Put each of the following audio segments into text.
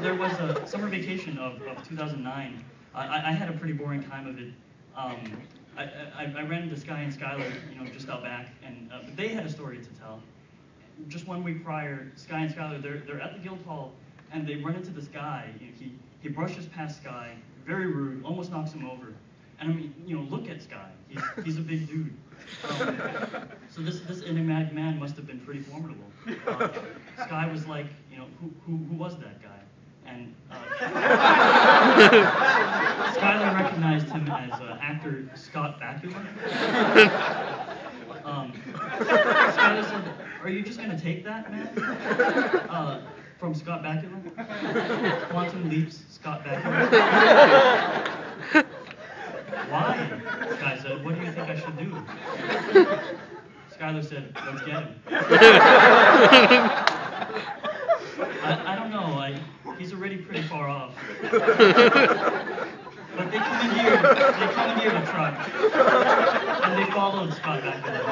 There was a summer vacation of 2009. I had a pretty boring time of it. I ran into Sky and Skylar, just out back, and but they had a story to tell. Just 1 week prior, Sky and Skylar, they're at the Guildhall, and they run into this guy. He brushes past Sky, very rude, almost knocks him over. And I mean, look at Sky. He's a big dude. So this enigmatic man must have been pretty formidable. Sky was like, who was that guy? And Skylar recognized him as actor Scott Bakula. Skylar said, "Are you just gonna take that, man?" From Scott Bakula. Quantum Leaps, Scott Bakula. Why? Sky said, "What do you think I should do?" Skylar said, "Let's get him." I don't know. He's already pretty far off. But they commandeered a truck, and they followed Scott Bakula.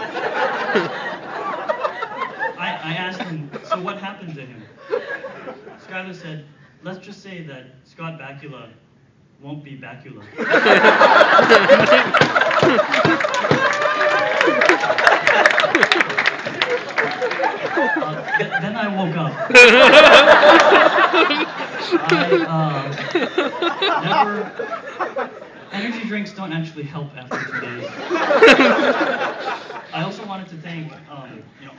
I asked him, "So what happened to him?" Skylar said, "Let's just say that Scott Bakula won't be Bakula." Then I woke up. Energy drinks don't actually help after 2 days. I also wanted to thank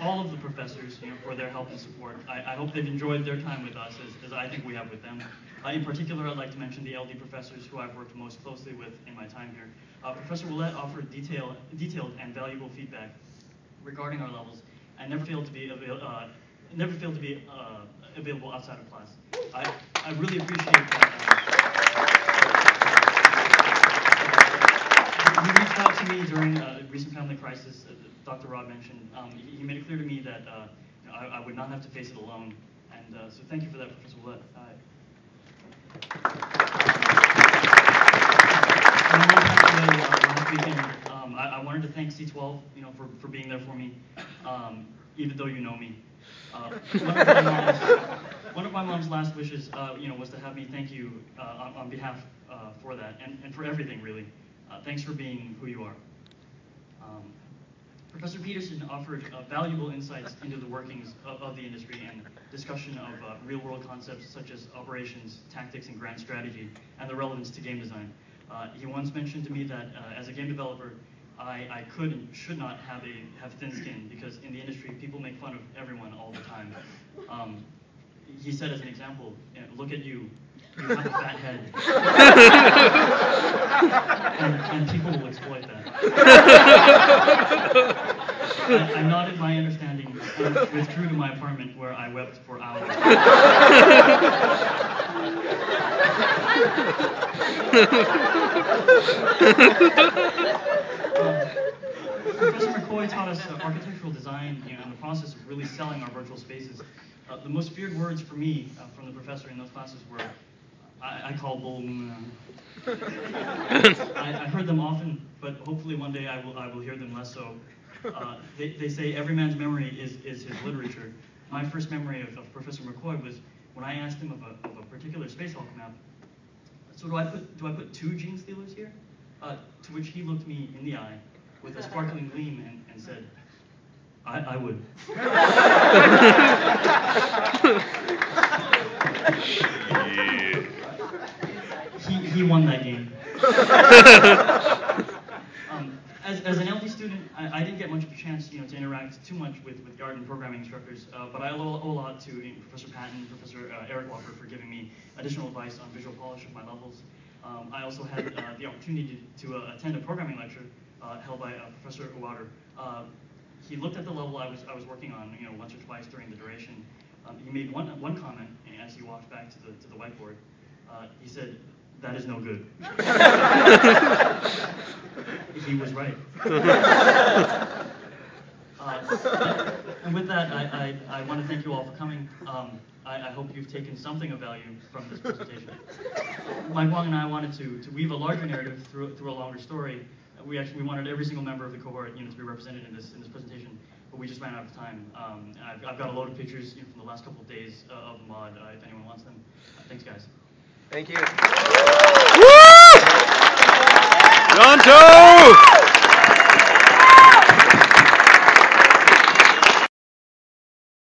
all of the professors for their help and support. I hope they've enjoyed their time with us as I think we have with them. In particular, I'd like to mention the LD professors who I've worked most closely with in my time here. Professor Willett offered detailed and valuable feedback regarding our levels, and never failed to be available outside of class. I really appreciate that. He reached out to me during a recent family crisis, Dr. Rob mentioned. He made it clear to me that I would not have to face it alone, and so thank you for that, Professor Willett. Last weekend, I wanted to thank C12, for being there for me, even though you know me. One of my mom's last wishes, was to have me thank you on behalf for that and for everything, really. Thanks for being who you are. Professor Peterson offered valuable insights into the workings of the industry and discussion of real-world concepts such as operations, tactics, and grand strategy, and the relevance to game design. He once mentioned to me that as a game developer, I could and should not have thin skin, because in the industry, people make fun of everyone all the time. He said, as an example, look at you. You have a fat head. and people will exploit that. I nodded my understanding and withdrew to my apartment, where I wept for hours. Professor McCoy taught us architectural design and the process of really selling our virtual spaces. The most feared words for me from the professor in those classes were, I call bull. I heard them often, but hopefully one day I will hear them less so. They say every man's memory is his literature. My first memory of Professor McCoy was when I asked him of a particular Space Hulk map. So do I put 2 gene stealers here? To which he looked me in the eye with a sparkling gleam and said, I would. He won that game. As an LD student, I didn't get much of a chance, to interact too much with the art and programming instructors, but I owe a lot to Professor Patton, Professor Eric Walker for giving me additional advice on visual polish of my levels. I also had the opportunity to attend a programming lecture held by Professor Water. He looked at the level I was working on, once or twice during the duration. He made one comment as he walked back to the whiteboard. He said, "That is no good." He was right. And with that, I want to thank you all for coming. I hope you've taken something of value from this presentation. Mike Wong and I wanted to weave a larger narrative through a longer story. We wanted every single member of the cohort, to be represented in this presentation. but we just ran out of time. And I've got a load of pictures from the last couple of days of the mod if anyone wants them. Thanks, guys. Thank you. Woo! Jon To!